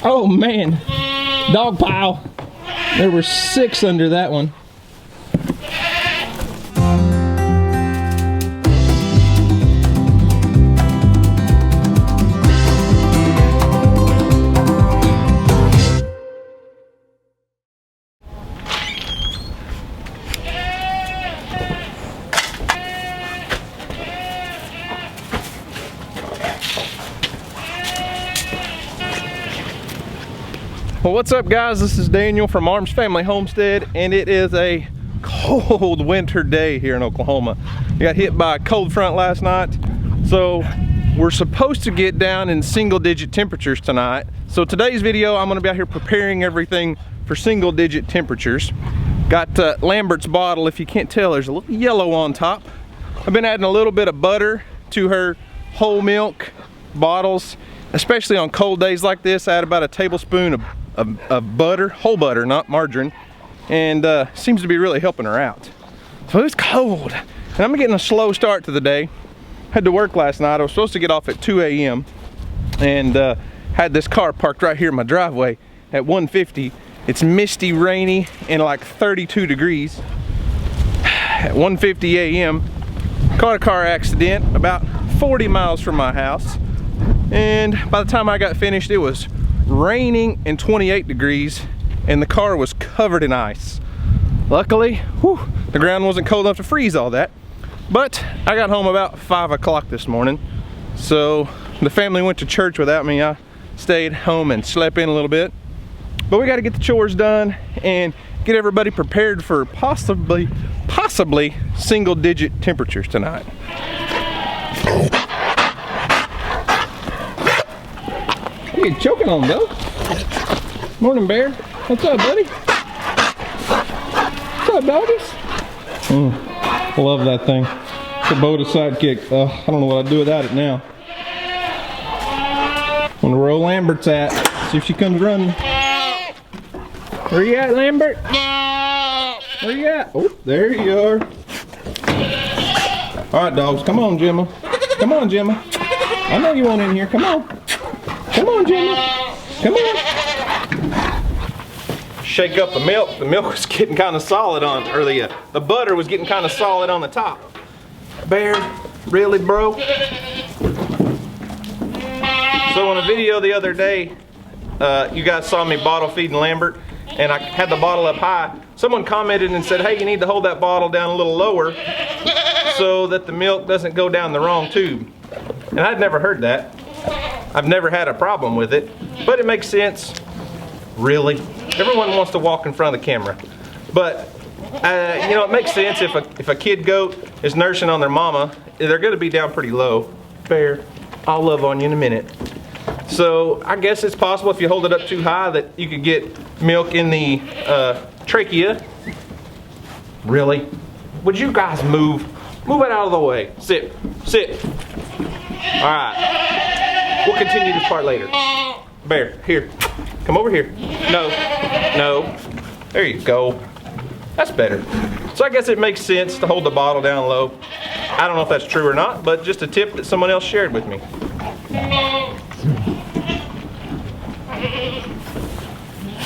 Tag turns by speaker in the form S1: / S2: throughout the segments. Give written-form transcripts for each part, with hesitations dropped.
S1: Oh man, dog pile. There were 6 under that one. Well, what's up guys? This is Daniel from Arms Family Homestead, and it is a cold winter day here in Oklahoma. We got hit by a cold front last night, so we're supposed to get down in single-digit temperatures tonight. So today's video, I'm gonna be out here preparing everything for single-digit temperatures. Got Lambert's bottle. If you can't tell, there's a little yellow on top. I've been adding a little bit of butter to her whole milk bottles, especially on cold days like this. I add about a tablespoon of butter, whole butter, not margarine, and seems to be really helping her out. So it's cold, and I'm getting a slow start to the day. Had to work last night. I was supposed to get off at 2 a.m. and had this car parked right here in my driveway at 1:50. It's misty, rainy, and like 32 degrees. At 1:50 a.m. caught a car accident about 40 miles from my house, and by the time I got finished, it was raining and 28 degrees, and the car was covered in ice. Luckily, the ground wasn't cold enough to freeze all that. But I got home about 5 o'clock this morning, so the family went to church without me. I stayed home and slept in a little bit. But we got to get the chores done and get everybody prepared for possibly single-digit temperatures tonight. What are you choking on, though? Morning, Bear. What's up, buddy? What's up, doggies? Love that thing. Kubota sidekick. I don't know what I'd do without it now. Wonder where old Lambert's at. See if she comes running. Where you at, Lambert? Where you at? Oh, there you are. All right, dogs. Come on, Gemma. Come on, Gemma. I know you want in here. Come on. Come on, Gemma. Come on. Shake up the milk. The milk was getting kind of solid on, or the butter was getting kind of solid on the top. Bear, really, bro? So in a video the other day, you guys saw me bottle feeding Lambert, and I had the bottle up high. Someone commented and said, hey, you need to hold that bottle down a little lower so that the milk doesn't go down the wrong tube. And I'd never heard that. I've never had a problem with it, but it makes sense. Really? Everyone wants to walk in front of the camera. But, you know, it makes sense if a kid goat is nursing on their mama, they're gonna be down pretty low. Bear, I'll love on you in a minute. So, I guess it's possible if you hold it up too high that you could get milk in the trachea. Really? Would you guys move? Move it out of the way. Sit, sit. All right. We'll continue this part later. Bear, here. Come over here. No, no. There you go. That's better. So I guess it makes sense to hold the bottle down low. I don't know if that's true or not, but just a tip that someone else shared with me.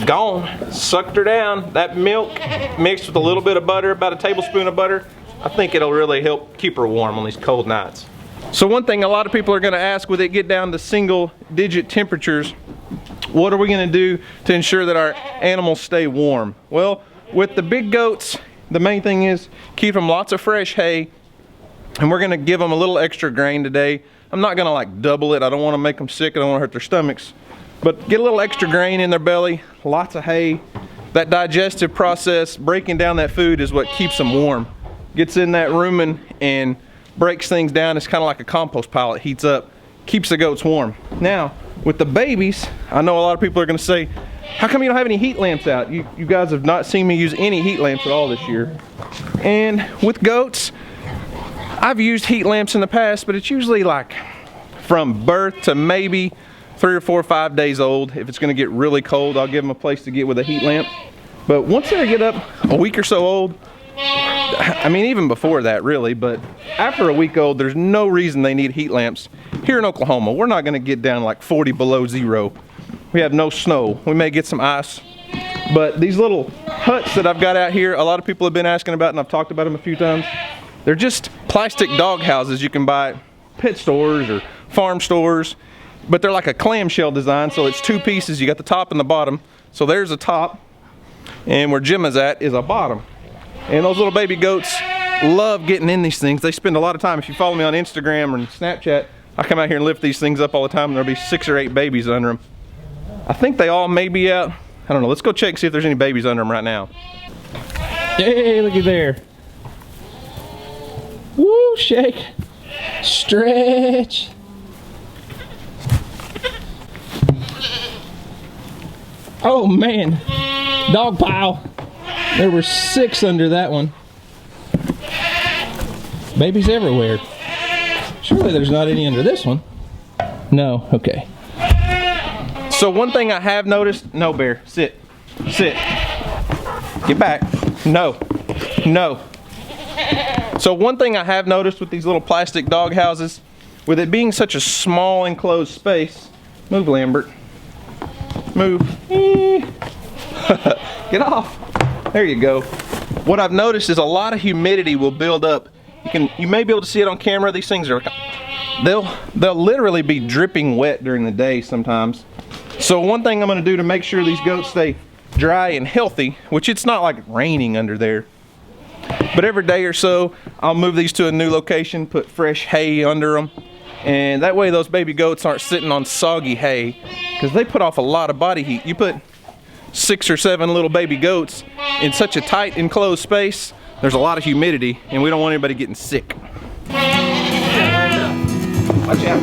S1: Gone. Sucked her down. That milk mixed with a little bit of butter, about a tablespoon of butter, I think it'll really help keep her warm on these cold nights. So one thing a lot of people are going to ask, when they get down to single-digit temperatures, what are we going to do to ensure that our animals stay warm? Well, with the big goats, the main thing is keep them lots of fresh hay, and we're going to give them a little extra grain today. I'm not going to like double it. I don't want to make them sick. I don't want to hurt their stomachs. But get a little extra grain in their belly, lots of hay. That digestive process, breaking down that food, is what keeps them warm. Gets in that rumen and breaks things down. It's kind of like a compost pile. It heats up, keeps the goats warm. Now, with the babies, I know a lot of people are going to say, how come you don't have any heat lamps out? You guys have not seen me use any heat lamps at all this year. And with goats, I've used heat lamps in the past, but it's usually like from birth to maybe 3 or 4 or 5 days old. If it's going to get really cold, I'll give them a place to get with a heat lamp. But once they get up a week or so old, I mean, even before that really, but after a week old, there's no reason they need heat lamps. Here in Oklahoma, we're not going to get down like 40 below zero. we have no snow. We may get some ice. But these little huts that I've got out here, a lot of people have been asking about, and I've talked about them a few times. They're just plastic dog houses you can buy at pet stores or farm stores, but they're like a clamshell design, so it's two pieces. You got the top and the bottom. So there's a top, and where Jim is at is a bottom. And those little baby goats love getting in these things. They spend a lot of time. If you follow me on Instagram or Snapchat, I come out here and lift these things up all the time, and there'll be 6 or 8 babies under them. I think they all may be out. I don't know. Let's go check and see if there's any babies under them right now. Hey, looky there. Woo, shake. Stretch. Oh man, dog pile. There were 6 under that one. Babies everywhere. Surely there's not any under this one. No, okay. So one thing I have noticed, no bear, sit, sit. Get back, no, no. So one thing I have noticed with these little plastic dog houses, with it being such a small enclosed space, move Lambert, move, get off, there you go. What I've noticed is a lot of humidity will build up. You may be able to see it on camera. These things are, they'll literally be dripping wet during the day sometimes. So one thing I'm gonna do to make sure these goats stay dry and healthy, which it's not like raining under there, but every day or so, I'll move these to a new location, put fresh hay under them, and that way those baby goats aren't sitting on soggy hay, because they put off a lot of body heat. You put 6 or 7 little baby goats in such a tight enclosed space, there's a lot of humidity, and we don't want anybody getting sick. Watch out.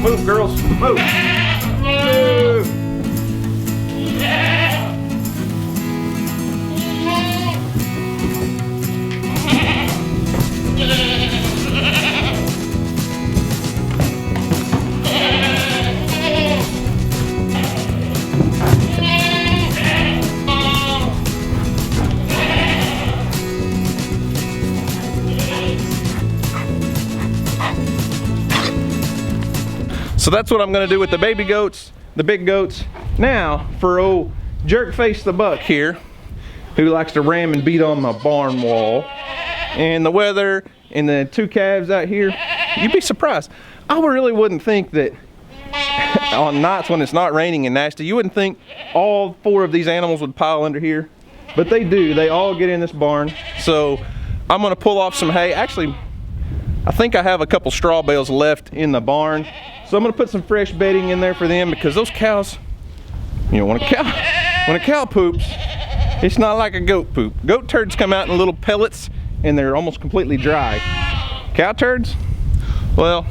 S1: Move, girls, move. Move. So that's what I'm gonna do with the baby goats, the big goats. Now, for old Jerkface the buck here, who likes to ram and beat on my barn wall, and the weather, and the 2 calves out here, you'd be surprised. I really wouldn't think that on nights when it's not raining and nasty, you wouldn't think all 4 of these animals would pile under here, but they do. They all get in this barn. So I'm gonna pull off some hay. Actually, I think I have a couple straw bales left in the barn. So I'm gonna put some fresh bedding in there for them, because those cows, you know, when a cow poops, it's not like a goat poop. Goat turds come out in little pellets and they're almost completely dry. Cow turds, well,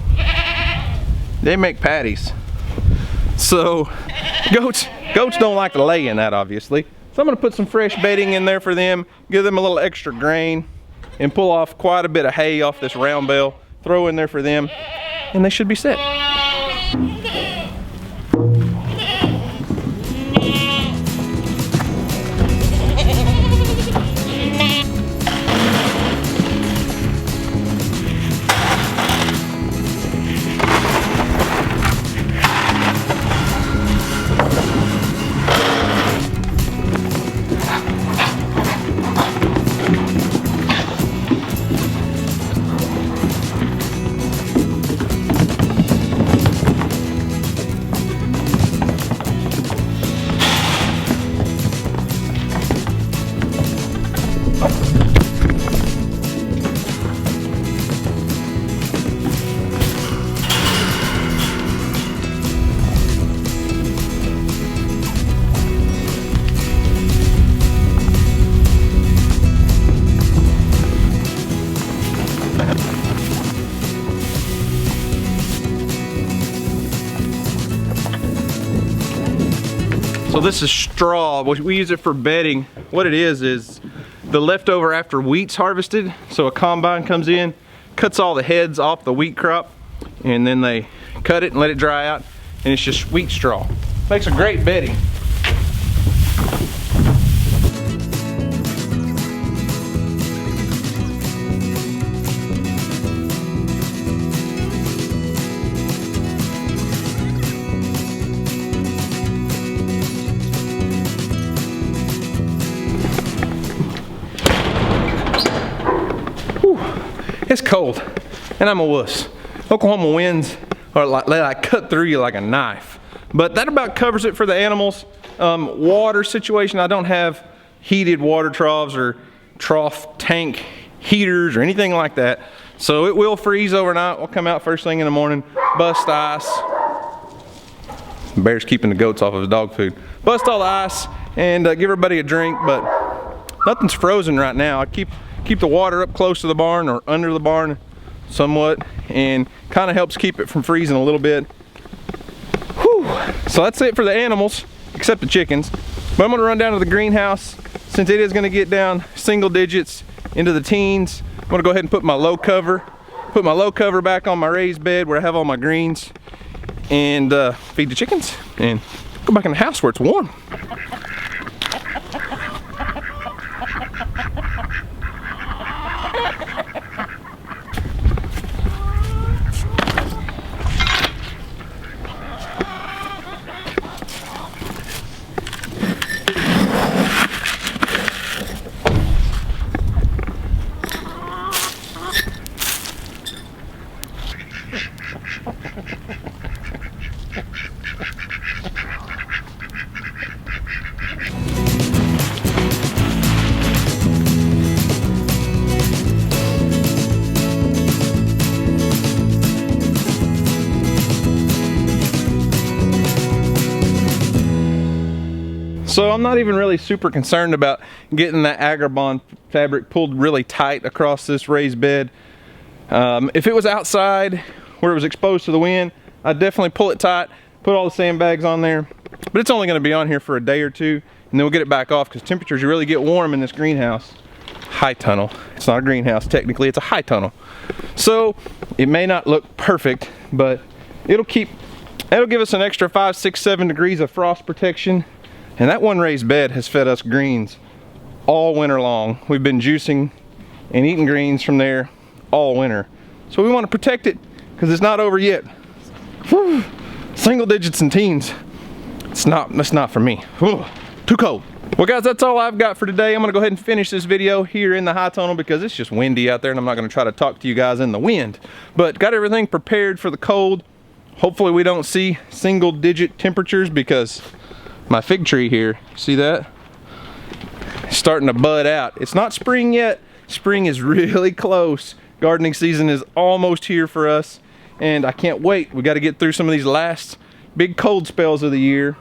S1: they make patties. So goats don't like to lay in that, obviously. So I'm gonna put some fresh bedding in there for them, give them a little extra grain, and pull off quite a bit of hay off this round bale, throw in there for them, and they should be set. So this is straw. We use it for bedding. What it is the leftover after wheat's harvested. So a combine comes in, cuts all the heads off the wheat crop, and then they cut it and let it dry out, and it's just wheat straw. Makes a great bedding. It's cold, and I'm a wuss. Oklahoma winds are like, they like cut through you like a knife. But that about covers it for the animals. Water situation, I don't have heated water troughs or trough tank heaters or anything like that. So it will freeze overnight. We'll come out first thing in the morning, bust ice. Bear's keeping the goats off of his dog food. Bust all the ice and give everybody a drink, but nothing's frozen right now. I keep the water up close to the barn or under the barn somewhat, and kind of helps keep it from freezing a little bit. Whew. So that's it for the animals, except the chickens. But I'm gonna run down to the greenhouse since it is gonna get down single digits into the teens. I'm gonna go ahead and put my low cover back on my raised bed where I have all my greens, and feed the chickens and go back in the house where it's warm. So I'm not even really super concerned about getting that Agribond fabric pulled really tight across this raised bed. If it was outside where it was exposed to the wind, I'd definitely pull it tight, put all the sandbags on there. But it's only going to be on here for a day or two, and then we'll get it back off because temperatures really get warm in this greenhouse. High tunnel. It's not a greenhouse technically, it's a high tunnel. So it may not look perfect, but it'll give us an extra 5, 6, 7 degrees of frost protection. And that one raised bed has fed us greens all winter long. We've been juicing and eating greens from there all winter. So we want to protect it because it's not over yet. Whew. Single digits and teens. That's not for me. Whew. Too cold. Well guys, that's all I've got for today. I'm gonna go ahead and finish this video here in the high tunnel because it's just windy out there and I'm not gonna try to talk to you guys in the wind. But got everything prepared for the cold. Hopefully we don't see single digit temperatures because my fig tree here, see that? It's starting to bud out. It's not spring yet. Spring is really close. Gardening season is almost here for us, and I can't wait. We got to get through some of these last big cold spells of the year,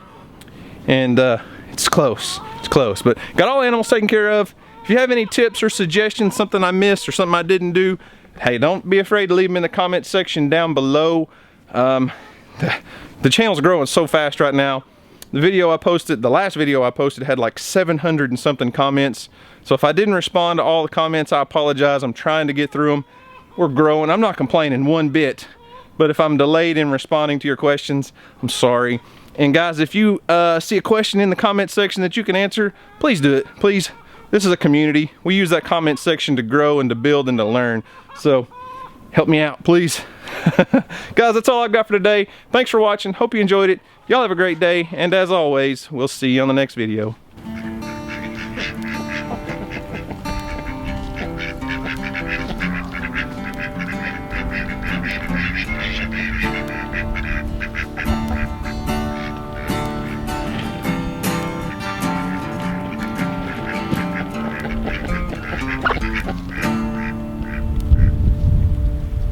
S1: and it's close. It's close, but got all the animals taken care of. If you have any tips or suggestions, something I missed or something I didn't do, hey, don't be afraid to leave them in the comment section down below. The channel's growing so fast right now. The last video I posted had like 700 and something comments. So if I didn't respond to all the comments, I apologize. I'm trying to get through them. We're growing. I'm not complaining one bit. But if I'm delayed in responding to your questions, I'm sorry. And guys, if you see a question in the comment section that you can answer, please do it. Please. This is a community. We use that comment section to grow and to build and to learn. So help me out, please. Guys, that's all I've got for today. Thanks for watching. Hope you enjoyed it. Y'all have a great day, and as always, we'll see you on the next video.